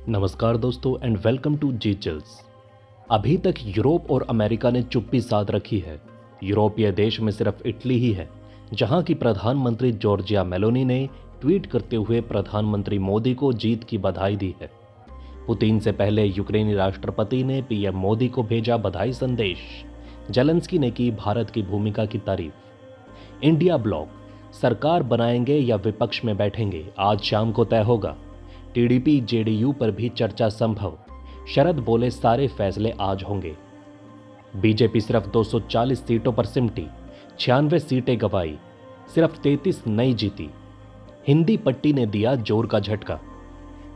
नमस्कार दोस्तों and welcome to G chills. अभी तक यूरोप और अमेरिका ने चुप्पी साध रखी है। यूरोपीय देश में सिर्फ इटली ही है जहां की प्रधानमंत्री जॉर्जिया मेलोनी ने ट्वीट करते हुए प्रधानमंत्री मोदी को जीत की बधाई दी है। पुतिन से पहले यूक्रेनी राष्ट्रपति ने पीएम मोदी को भेजा बधाई संदेश। जेलेंस्की ने की भारत की भूमिका की तारीफ। इंडिया ब्लॉक, सरकार बनाएंगे या विपक्ष में बैठेंगे, आज शाम को तय होगा। टीडीपी जेडीयू पर भी चर्चा संभव। शरद बोले सारे फैसले आज होंगे। बीजेपी सिर्फ 240 सीटों पर सिमटी, 96 सीटें गंवाई, सिर्फ 33 नई जीती। हिंदी पट्टी ने दिया जोर का झटका।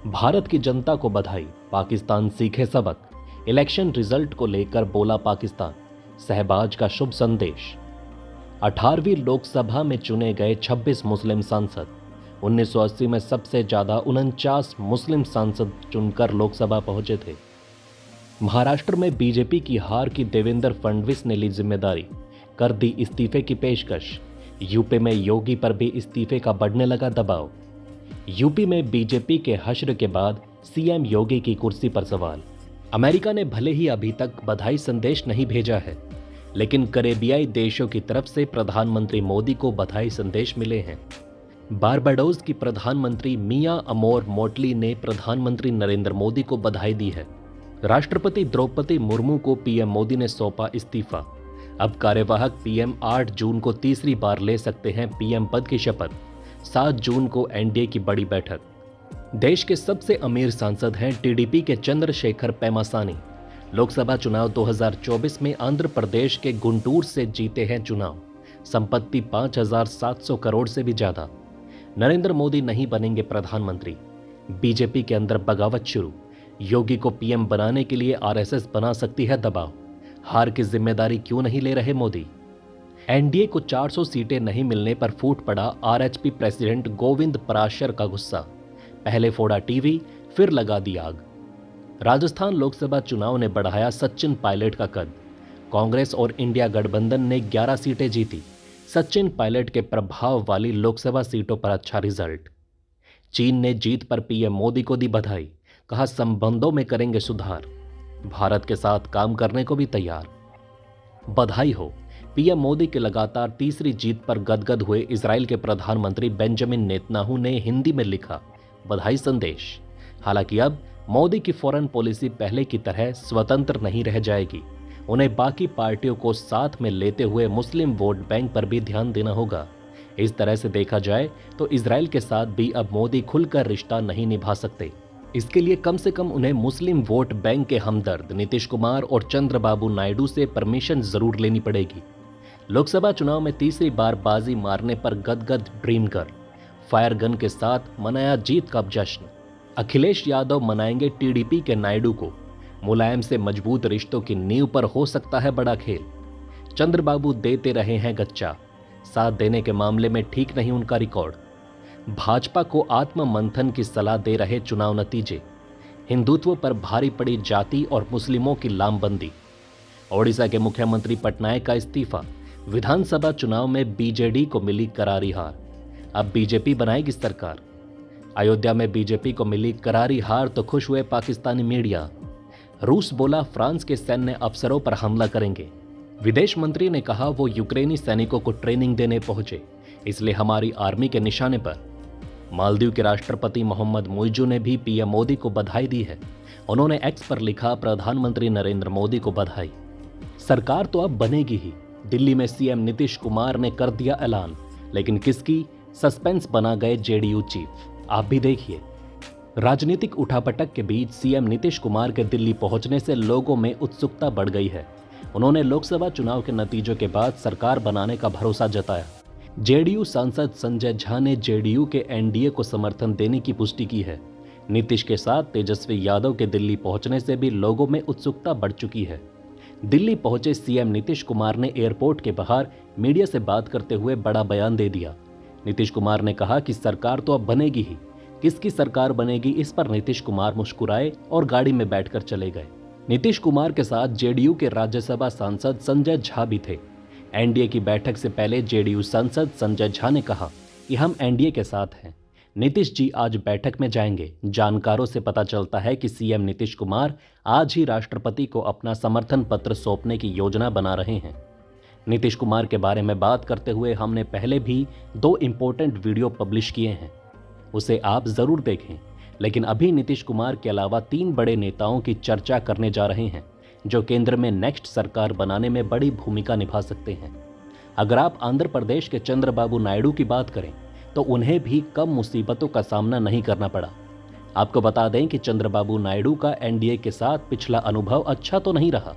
भारत की जनता को बधाई, पाकिस्तान सीखे सबक। इलेक्शन रिजल्ट को लेकर बोला पाकिस्तान, सहबाज का शुभ संदेश। 18वीं लोकसभा में चुने गए 26 मुस्लिम सांसद। 1980 में सबसे ज्यादा 49 मुस्लिम सांसद चुनकर लोकसभा पहुंचे थे। महाराष्ट्र में बीजेपी की हार की देवेंद्र फडणवीस ने ली जिम्मेदारी, कर दी इस्तीफे की पेशकश। यूपी में योगी पर भी इस्तीफे का बढ़ने लगा दबाव। यूपी में बीजेपी के हश्र के बाद सीएम योगी की कुर्सी पर सवाल। अमेरिका ने भले ही अभी तक बधाई संदेश नहीं भेजा है, लेकिन करेबियाई देशों की तरफ से प्रधानमंत्री मोदी को बधाई संदेश मिले हैं। बारबाडोस की प्रधानमंत्री मिया अमोर मोटली ने प्रधानमंत्री नरेंद्र मोदी को बधाई दी है। राष्ट्रपति द्रौपदी मुर्मू को पीएम मोदी ने सौंपा इस्तीफा। अब कार्यवाहक पीएम 8 जून को तीसरी बार ले सकते हैं पीएम पद की शपथ। 7 जून को एनडीए की बड़ी बैठक। देश के सबसे अमीर सांसद हैं टीडीपी के चंद्रशेखर पेमासानी। लोकसभा चुनाव 2024 में आंध्र प्रदेश के गुंटूर से जीते हैं चुनाव। संपत्ति 5,700 करोड़ से भी ज्यादा। नरेंद्र मोदी नहीं बनेंगे प्रधानमंत्री। बीजेपी के अंदर बगावत शुरू। योगी को पीएम बनाने के लिए आरएसएस बना सकती है दबाव। हार की जिम्मेदारी क्यों नहीं ले रहे मोदी। एनडीए को 400 सीटें नहीं मिलने पर फूट पड़ा आरएचपी प्रेसिडेंट गोविंद पराशर का गुस्सा। पहले फोड़ा टीवी, फिर लगा दी आग। राजस्थान लोकसभा चुनाव ने बढ़ाया सचिन पायलट का कद। कांग्रेस और इंडिया गठबंधन ने 11 सीटें जीती। सचिन पायलट के प्रभाव वाली लोकसभा सीटों पर अच्छा रिजल्ट। चीन ने जीत पर पीएम मोदी को दी बधाई, कहा संबंधों में करेंगे सुधार। भारत के साथ काम करने को भी तैयार। बधाई हो, पीएम मोदी के लगातार तीसरी जीत पर गदगद हुए इजराइल के प्रधानमंत्री बेंजामिन नेतन्याहू ने हिंदी में लिखा बधाई संदेश। हालांकि अब मोदी की फॉरेन पॉलिसी पहले की तरह स्वतंत्र नहीं रह जाएगी। उन्हें बाकी पार्टियों को साथ में लेते हुए मुस्लिम वोट बैंक पर भी ध्यान देना होगा। इस तरह से देखा जाए तो इजराइल के साथ भी अब मोदी खुलकर रिश्ता नहीं निभा सकते। इसके लिए कम से कम उन्हें मुस्लिम वोट बैंक के हमदर्द नीतीश कुमार और चंद्रबाबू नायडू से परमिशन जरूर लेनी पड़ेगी। लोकसभा चुनाव में तीसरी बार बाजी मारने पर गदगद ड्रीम गर्ल। फायर गन के साथ मनाया जीत का जश्न। अखिलेश यादव मनाएंगे टीडीपी के नायडू को। मुलायम से मजबूत रिश्तों की नींव पर हो सकता है बड़ा खेल। चंद्रबाबू देते रहे हैं गच्चा, साथ देने के मामले में ठीक नहीं उनका रिकॉर्ड। भाजपा को आत्म मंथन की सलाह दे रहे चुनाव नतीजे। हिंदुत्व पर भारी पड़ी जाति और मुस्लिमों की लामबंदी। ओडिशा के मुख्यमंत्री पटनायक का इस्तीफा। विधानसभा चुनाव में बीजेडी को मिली करारी हार। अब बीजेपी बनाएगी सरकार। अयोध्या में बीजेपी को मिली करारी हार तो खुश हुए पाकिस्तानी मीडिया। रूस बोला फ्रांस के सैन्य अफसरों पर हमला करेंगे। विदेश मंत्री ने कहा वो यूक्रेनी सैनिकों को ट्रेनिंग देने पहुंचे, इसलिए हमारी आर्मी के निशाने पर। मालदीव के राष्ट्रपति मोहम्मद मुइजू ने भी पीएम मोदी को बधाई दी है। उन्होंने एक्स पर लिखा प्रधानमंत्री नरेंद्र मोदी को बधाई। सरकार तो अब बनेगी ही। दिल्ली में सीएम नीतीश कुमार ने कर दिया ऐलान, लेकिन किसकी, सस्पेंस बना गए जेडीयू चीफ। आप भी देखिए। राजनीतिक उठापटक के बीच सीएम नीतीश कुमार के दिल्ली पहुंचने से लोगों में उत्सुकता बढ़ गई है। उन्होंने लोकसभा चुनाव के नतीजों के बाद सरकार बनाने का भरोसा जताया। जेडीयू सांसद संजय झा ने जेडीयू के एनडीए को समर्थन देने की पुष्टि की है। नीतीश के साथ तेजस्वी यादव के दिल्ली पहुंचने से भी लोगों में उत्सुकता बढ़ चुकी है। दिल्ली पहुंचे सीएम नीतीश कुमार ने एयरपोर्ट के बाहर मीडिया से बात करते हुए बड़ा बयान दे दिया। नीतीश कुमार ने कहा कि सरकार तो अब बनेगी ही। किसकी सरकार बनेगी, इस पर नीतीश कुमार मुस्कुराए और गाड़ी में बैठकर चले गए। नीतीश कुमार के साथ जेडीयू के राज्यसभा सांसद संजय झा भी थे। एनडीए की बैठक से पहले जेडीयू सांसद संजय झा ने कहा कि हम एनडीए के साथ हैं। नीतीश जी आज बैठक में जाएंगे। जानकारों से पता चलता है कि सीएम नीतीश कुमार आज ही राष्ट्रपति को अपना समर्थन पत्र सौंपने की योजना बना रहे हैं। नीतीश कुमार के बारे में बात करते हुए हमने पहले भी 2 इंपॉर्टेंट वीडियो पब्लिश किए हैं, उसे आप जरूर देखें। लेकिन अभी नीतीश कुमार के अलावा 3 बड़े नेताओं की चर्चा करने जा रहे हैं जो केंद्र में नेक्स्ट सरकार बनाने में बड़ी भूमिका निभा सकते हैं। अगर आप आंध्र प्रदेश के चंद्रबाबू नायडू की बात करें तो उन्हें भी कम मुसीबतों का सामना नहीं करना पड़ा। आपको बता दें कि चंद्रबाबू नायडू का एनडीए के साथ पिछला अनुभव अच्छा तो नहीं रहा,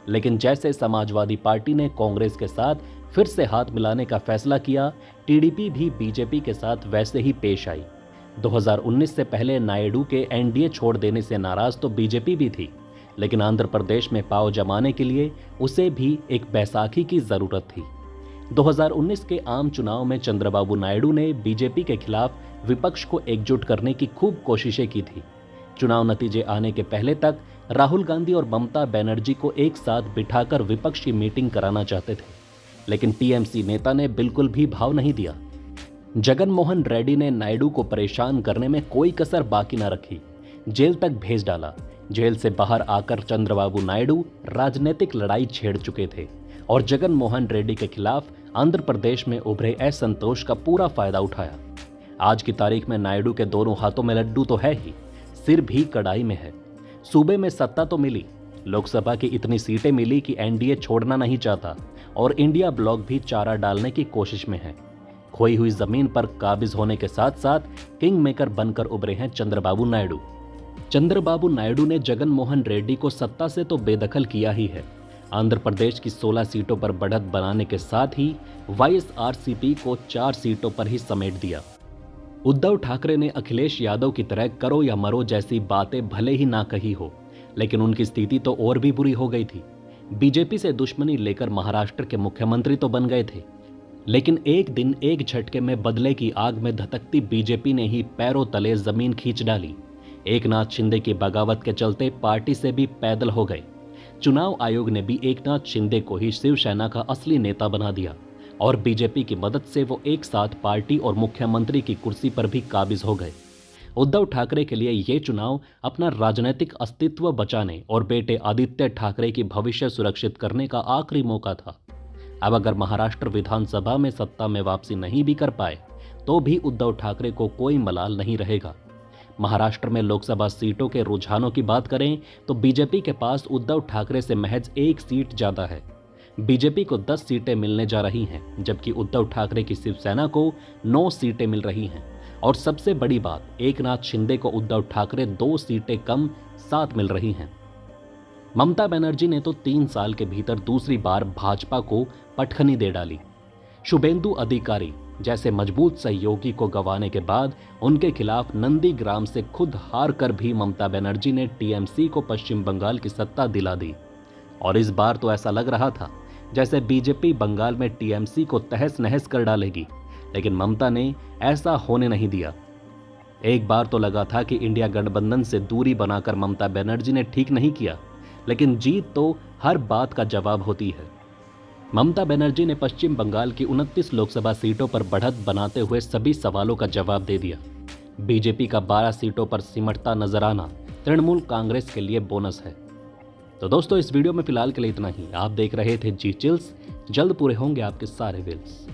लेकिन जैसे समाजवादी पार्टी ने कांग्रेस के साथ फिर से हाथ मिलाने का फैसला किया, टीडीपी भी बीजेपी के साथ वैसे ही पेश आई। 2019 से पहले नायडू के एनडीए छोड़ देने से नाराज तो बीजेपी भी थी, लेकिन आंध्र प्रदेश में पांव जमाने के लिए उसे भी एक बैसाखी की जरूरत थी। 2019 के आम चुनाव में चंद्रबाबू नायडू ने बीजेपी के खिलाफ विपक्ष को एकजुट करने की खूब कोशिशें की थी। चुनाव नतीजे आने के पहले तक राहुल गांधी और ममता बनर्जी को एक साथ बिठाकर विपक्ष की मीटिंग कराना चाहते थे, लेकिन टीएमसी नेता ने बिल्कुल भी भाव नहीं दिया। जगन मोहन रेड्डी ने नायडू को परेशान करने में कोई कसर बाकी न रखी, जेल तक भेज डाला। जेल से बाहर आकर चंद्रबाबू नायडू राजनीतिक लड़ाई छेड़ चुके थे और जगन मोहन रेड्डी के खिलाफ आंध्र प्रदेश में उभरे असंतोष का पूरा फायदा उठाया। आज की तारीख में नायडू के दोनों हाथों में लड्डू तो है ही, सिर भी कड़ाई में है। सूबे में सत्ता तो मिली, लोकसभा की इतनी सीटें मिली कि एनडीए छोड़ना नहीं चाहता और इंडिया ब्लॉक भी चारा डालने की कोशिश में है। खोई हुई जमीन पर काबिज होने के साथ साथ किंग मेकर बनकर उभरे हैं चंद्रबाबू नायडू। चंद्रबाबू नायडू ने जगन मोहन रेड्डी को सत्ता से तो बेदखल किया ही है, आंध्र प्रदेश की 16 सीटों पर बढ़त बनाने के साथ ही वाईएसआरसीपी को 4 सीटों पर ही समेट दिया। उद्धव ठाकरे ने अखिलेश यादव की तरह करो या मरो जैसी बातें भले ही ना कही हो, लेकिन उनकी स्थिति तो और भी बुरी हो गई थी। बीजेपी से दुश्मनी लेकर महाराष्ट्र के मुख्यमंत्री तो बन गए थे, लेकिन एक दिन एक झटके में बदले की आग में धधकती बीजेपी ने ही पैरों तले जमीन खींच डाली। एकनाथ शिंदे की बगावत के चलते पार्टी से भी पैदल हो गए। चुनाव आयोग ने भी एकनाथ शिंदे को ही शिवसेना का असली नेता बना दिया और बीजेपी की मदद से वो एक साथ पार्टी और मुख्यमंत्री की कुर्सी पर भी काबिज हो गए। उद्धव ठाकरे के लिए ये चुनाव अपना राजनीतिक अस्तित्व बचाने और बेटे आदित्य ठाकरे की भविष्य सुरक्षित करने का आखिरी मौका था। अब अगर महाराष्ट्र विधानसभा में सत्ता में वापसी नहीं भी कर पाए तो भी उद्धव ठाकरे को कोई मलाल नहीं रहेगा। महाराष्ट्र में लोकसभा सीटों के रुझानों की बात करें तो बीजेपी के पास उद्धव ठाकरे से महज 1 सीट ज्यादा है। बीजेपी को 10 सीटें मिलने जा रही हैं, जबकि उद्धव ठाकरे की शिवसेना को 9 सीटें मिल रही हैं। और सबसे बड़ी बात, एकनाथ शिंदे को उद्धव ठाकरे 2 सीटें कम 7 मिल रही हैं। ममता बनर्जी ने तो 3 साल के भीतर दूसरी बार भाजपा को पटखनी दे डाली। शुभेंदु अधिकारी जैसे मजबूत सहयोगी को गंवाने के बाद उनके खिलाफ नंदीग्राम से खुद हार कर भी ममता बनर्जी ने टीएमसी को पश्चिम बंगाल की सत्ता दिला दी। और इस बार तो ऐसा लग रहा था जैसे बीजेपी बंगाल में टीएमसी को तहस नहस कर डालेगी, लेकिन ममता ने ऐसा होने नहीं दिया। एक बार तो लगा था कि इंडिया गठबंधन से दूरी बनाकर ममता बनर्जी ने ठीक नहीं किया, लेकिन जीत तो हर बात का जवाब होती है। ममता बनर्जी ने पश्चिम बंगाल की 29 लोकसभा सीटों पर बढ़त बनाते हुए सभी सवालों का जवाब दे दिया। बीजेपी का 12 सीटों पर सिमटता नजर आना तृणमूल कांग्रेस के लिए बोनस है। तो दोस्तों, इस वीडियो में फिलहाल के लिए इतना ही। आप देख रहे थे जी चिल्स, जल्द पूरे होंगे आपके सारे विल्स।